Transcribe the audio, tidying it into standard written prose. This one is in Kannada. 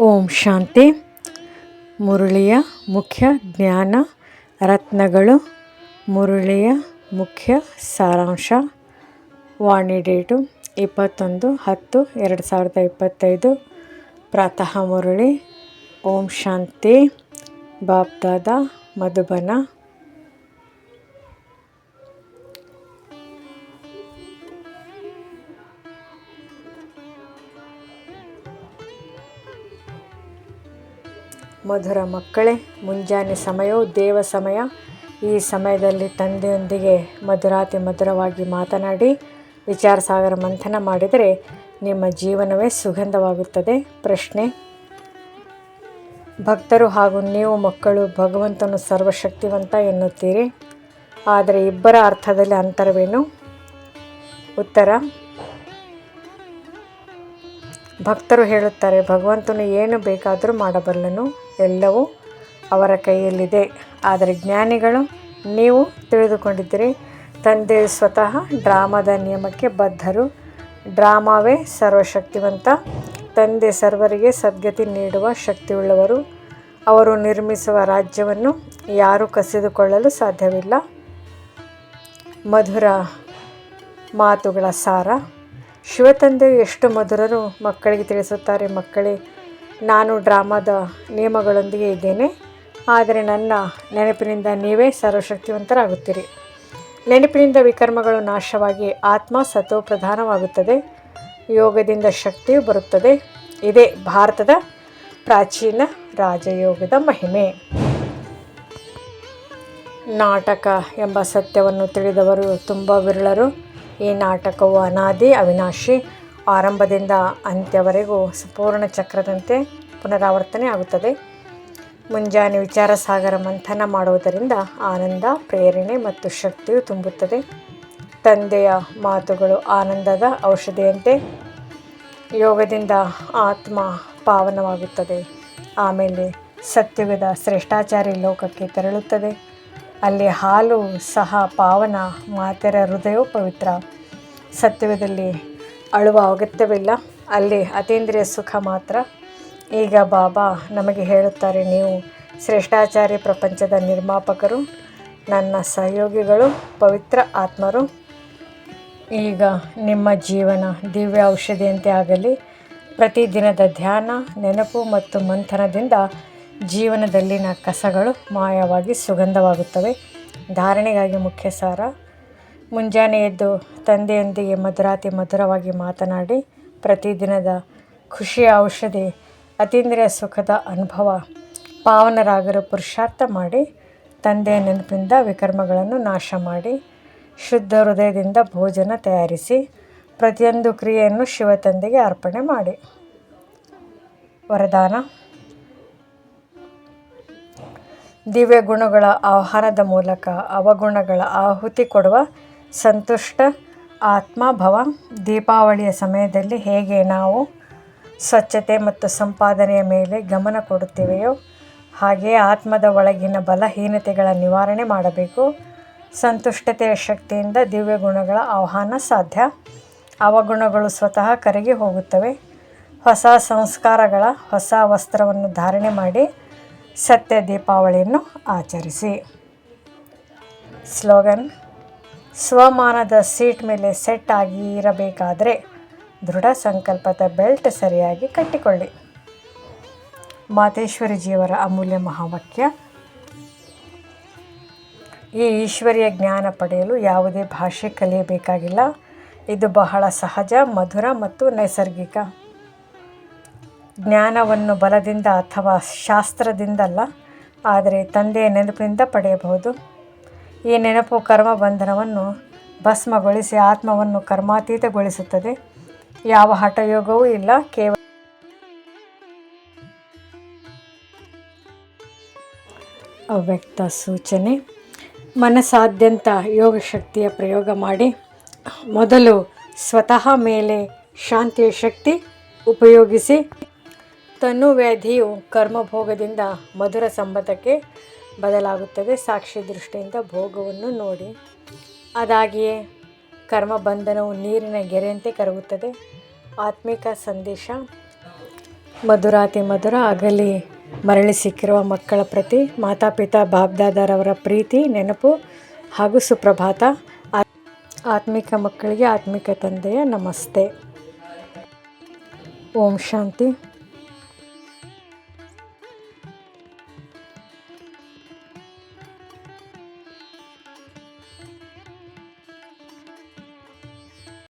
ಓಂ ಶಾಂತಿ. ಮುರಳಿಯ ಮುಖ್ಯ ಜ್ಞಾನ ರತ್ನಗಳು. ಮುರಳಿಯ ಮುಖ್ಯ ಸಾರಾಂಶ. ವಾಣಿ ಡೇಟು 21/10/2025. ಪ್ರಾತಃ ಮುರಳಿ. ಓಂ ಶಾಂತಿ. ಬಾಪ್ದಾದ ಮಧುಬನ. ಮಧುರ ಮಕ್ಕಳೇ, ಮುಂಜಾನೆ ಸಮಯವು ದೇವ ಸಮಯ. ಈ ಸಮಯದಲ್ಲಿ ತಂದೆಯೊಂದಿಗೆ ಮಧುರಾತಿ ಮಧುರವಾಗಿ ಮಾತನಾಡಿ ವಿಚಾರ ಸಾಗರ ಮಂಥನ ಮಾಡಿದರೆ ನಿಮ್ಮ ಜೀವನವೇ ಸುಗಂಧವಾಗುತ್ತದೆ. ಪ್ರಶ್ನೆ: ಭಕ್ತರು ಹಾಗೂ ನೀವು ಮಕ್ಕಳು ಭಗವಂತನು ಸರ್ವಶಕ್ತಿವಂತ ಎನ್ನುತ್ತೀರಿ, ಆದರೆ ಇಬ್ಬರ ಅರ್ಥದಲ್ಲಿ ಅಂತರವೇನು? ಉತ್ತರ: ಭಕ್ತರು ಹೇಳುತ್ತಾರೆ, ಭಗವಂತನು ಏನು ಬೇಕಾದರೂ ಮಾಡಬಲ್ಲನು, ಎಲ್ಲವೂ ಅವರ ಕೈಯಲ್ಲಿದೆ. ಆದರೆ ಜ್ಞಾನಿಗಳು, ನೀವು ತಿಳಿದುಕೊಂಡಿದ್ದೀರಿ, ತಂದೆಯು ಸ್ವತಃ ಡ್ರಾಮಾದ ನಿಯಮಕ್ಕೆ ಬದ್ಧರು. ಡ್ರಾಮಾವೇ ಸರ್ವಶಕ್ತಿವಂತ. ತಂದೆ ಸರ್ವರಿಗೆ ಸದ್ಗತಿ ನೀಡುವ ಶಕ್ತಿಯುಳ್ಳವರು. ಅವರು ನಿರ್ಮಿಸುವ ರಾಜ್ಯವನ್ನು ಯಾರೂ ಕಸಿದುಕೊಳ್ಳಲು ಸಾಧ್ಯವಿಲ್ಲ. ಮಧುರ ಮಾತುಗಳ ಸಾರ. ಶಿವತಂದೆಯು ಎಷ್ಟು ಮಧುರರು ಮಕ್ಕಳಿಗೆ ತಿಳಿಸುತ್ತಾರೆ, ಮಕ್ಕಳೇ, ನಾನು ಡ್ರಾಮಾದ ನಿಯಮಗಳೊಂದಿಗೆ ಇದ್ದೇನೆ, ಆದರೆ ನನ್ನ ನೆನಪಿನಿಂದ ನೀವೇ ಸರ್ವಶಕ್ತಿವಂತರಾಗುತ್ತೀರಿ. ನೆನಪಿನಿಂದ ವಿಕರ್ಮಗಳು ನಾಶವಾಗಿ ಆತ್ಮ ಸತೋಪ್ರಧಾನವಾಗುತ್ತದೆ. ಯೋಗದಿಂದ ಶಕ್ತಿಯು ಬರುತ್ತದೆ. ಇದೇ ಭಾರತದ ಪ್ರಾಚೀನ ರಾಜಯೋಗದ ಮಹಿಮೆ. ನಾಟಕ ಎಂಬ ಸತ್ಯವನ್ನು ತಿಳಿದವರು ತುಂಬ ವಿರಳರು. ಈ ನಾಟಕವು ಅನಾದಿ, ಅವಿನಾಶಿ, ಆರಂಭದಿಂದ ಅಂತ್ಯವರೆಗೂ ಸಂಪೂರ್ಣ ಚಕ್ರದಂತೆ ಪುನರಾವರ್ತನೆ ಆಗುತ್ತದೆ. ಮುಂಜಾನೆ ವಿಚಾರ ಸಾಗರ ಮಂಥನ ಮಾಡುವುದರಿಂದ ಆನಂದ, ಪ್ರೇರಣೆ ಮತ್ತು ಶಕ್ತಿಯು ತುಂಬುತ್ತದೆ. ತಂದೆಯ ಮಾತುಗಳು ಆನಂದದ ಔಷಧಿಯಂತೆ. ಯೋಗದಿಂದ ಆತ್ಮ ಪಾವನವಾಗುತ್ತದೆ. ಆಮೇಲೆ ಸತ್ಯುಗದ ಶ್ರೇಷ್ಠಾಚಾರಿ ಲೋಕಕ್ಕೆ ತೆರಳುತ್ತದೆ. ಅಲ್ಲಿ ಹಾಲು ಸಹ ಪಾವನ, ಮಾತೆಯರ ಹೃದಯವು ಪವಿತ್ರ. ಸತ್ಯುಗದಲ್ಲಿ ಅಳುವ ಅಗತ್ಯವಿಲ್ಲ, ಅಲ್ಲಿ ಅತೀಂದ್ರಿಯ ಸುಖ ಮಾತ್ರ. ಈಗ ಬಾಬಾ ನಮಗೆ ಹೇಳುತ್ತಾರೆ, ನೀವು ಶ್ರೇಷ್ಠಾಚಾರಿ ಪ್ರಪಂಚದ ನಿರ್ಮಾಪಕರು, ನನ್ನ ಸಹಯೋಗಿಗಳು, ಪವಿತ್ರ ಆತ್ಮರು. ಈಗ ನಿಮ್ಮ ಜೀವನ ದಿವ್ಯ ಔಷಧಿಯಂತೆ ಆಗಲಿ. ಪ್ರತಿದಿನದ ಧ್ಯಾನ, ನೆನಪು ಮತ್ತು ಮಂಥನದಿಂದ ಜೀವನದಲ್ಲಿನ ಕಸಗಳು ಮಾಯವಾಗಿ ಸುಗಂಧವಾಗುತ್ತವೆ. ಧಾರಣೆಗಾಗಿ ಮುಖ್ಯ ಸಾರ. ಮುಂಜಾನೆ ಎದ್ದು ತಂದೆಯೊಂದಿಗೆ ಮಧುರಾತಿ ಮಧುರವಾಗಿ ಮಾತನಾಡಿ ಪ್ರತಿದಿನದ ಖುಷಿಯ ಔಷಧಿ ಅತೀಂದ್ರಿಯ ಸುಖದ ಅನುಭವ. ಪಾವನರಾಗಲು ಪುರುಷಾರ್ಥ ಮಾಡಿ. ತಂದೆಯ ನೆನಪಿನಿಂದ ವಿಕರ್ಮಗಳನ್ನು ನಾಶ ಮಾಡಿ. ಶುದ್ಧ ಹೃದಯದಿಂದ ಭೋಜನ ತಯಾರಿಸಿ. ಪ್ರತಿಯೊಂದು ಕ್ರಿಯೆಯನ್ನು ಶಿವತಂದೆಗೆ ಅರ್ಪಣೆ ಮಾಡಿ. ವರದಾನ: ದಿವ್ಯ ಗುಣಗಳ ಆಹ್ವಾನದ ಮೂಲಕ ಅವಗುಣಗಳ ಆಹುತಿ ಕೊಡುವ ಸಂತುಷ್ಟ ಆತ್ಮಭವ. ದೀಪಾವಳಿಯ ಸಮಯದಲ್ಲಿ ಹೇಗೆ ನಾವು ಸ್ವಚ್ಛತೆ ಮತ್ತು ಸಂಪಾದನೆಯ ಮೇಲೆ ಗಮನ ಕೊಡುತ್ತೇವೆಯೋ ಹಾಗೆಯೇ ಆತ್ಮದ ಒಳಗಿನ ಬಲಹೀನತೆಗಳ ನಿವಾರಣೆ ಮಾಡಬೇಕು. ಸಂತುಷ್ಟತೆಯ ಶಕ್ತಿಯಿಂದ ದಿವ್ಯ ಗುಣಗಳ ಆಹ್ವಾನ ಸಾಧ್ಯ. ಅವಗುಣಗಳು ಸ್ವತಃ ಕರಗಿ ಹೋಗುತ್ತವೆ. ಹೊಸ ಸಂಸ್ಕಾರಗಳ ಹೊಸ ವಸ್ತ್ರವನ್ನು ಧಾರಣೆ ಮಾಡಿ ಸತ್ಯ ದೀಪಾವಳಿಯನ್ನು ಆಚರಿಸಿ. ಸ್ಲೋಗನ್: ಸ್ವಮಾನದ ಸೀಟ್ ಮೇಲೆ ಸೆಟ್ ಆಗಿ ಇರಬೇಕಾದರೆ ದೃಢ ಸಂಕಲ್ಪದ ಬೆಲ್ಟ್ ಸರಿಯಾಗಿ ಕಟ್ಟಿಕೊಳ್ಳಿ. ಮಾತೇಶ್ವರಿಜಿಯವರ ಅಮೂಲ್ಯ ಮಹಾವಾಕ್ಯ. ಈ ಈಶ್ವರೀಯ ಜ್ಞಾನ ಪಡೆಯಲು ಯಾವುದೇ ಭಾಷೆ ಕಲಿಯಬೇಕಾಗಿಲ್ಲ. ಇದು ಬಹಳ ಸಹಜ, ಮಧುರ ಮತ್ತು ನೈಸರ್ಗಿಕ. ಜ್ಞಾನವನ್ನು ಬಲದಿಂದ ಅಥವಾ ಶಾಸ್ತ್ರದಿಂದಲ್ಲ, ಆದರೆ ತಂದೆಯ ನೆನಪಿನಿಂದ ಪಡೆಯಬಹುದು. ಈ ನೆನಪು ಕರ್ಮ ಬಂಧನವನ್ನು ಭಸ್ಮಗೊಳಿಸಿ ಆತ್ಮವನ್ನು ಕರ್ಮಾತೀತಗೊಳಿಸುತ್ತದೆ. ಯಾವ ಹಠಯೋಗವೂ ಇಲ್ಲ, ಕೇವಲ ಅವ್ಯಕ್ತ ಸೂಚನೆ. ಮನಸ್ಸಾದ್ಯಂತ ಯೋಗ ಶಕ್ತಿಯ ಪ್ರಯೋಗ ಮಾಡಿ. ಮೊದಲು ಸ್ವತಃ ಮೇಲೆ ಶಾಂತಿಯ ಶಕ್ತಿ ಉಪಯೋಗಿಸಿ. ತನುವ್ಯಾಧಿಯು ಕರ್ಮಭೋಗದಿಂದ ಮಧುರ ಸಂಬಂಧಕ್ಕೆ ಬದಲಾಗುತ್ತದೆ. ಸಾಕ್ಷಿ ದೃಷ್ಟಿಯಿಂದ ಭೋಗವನ್ನು ನೋಡಿ. ಅದಾಗಿಯೇ ಕರ್ಮಬಂಧನವು ನೀರಿನ ಗೆರೆಯಂತೆ ಕರಗುತ್ತದೆ. ಆತ್ಮಿಕ ಸಂದೇಶ: ಮಧುರಾತಿ ಮಧುರ ಆಗಲಿ ಮರಳಿ ಸಿಕ್ಕಿರುವ ಮಕ್ಕಳ ಪ್ರತಿ ಮಾತಾಪಿತಾ ಬಾಬ್ದಾದರವರ ಪ್ರೀತಿ ನೆನಪು ಹಾಗೂ ಸುಪ್ರಭಾತ. ಆತ್ಮಿಕ ಮಕ್ಕಳಿಗೆ ಆತ್ಮಿಕ ತಂದೆಯ ನಮಸ್ತೆ. ಓಂ ಶಾಂತಿ.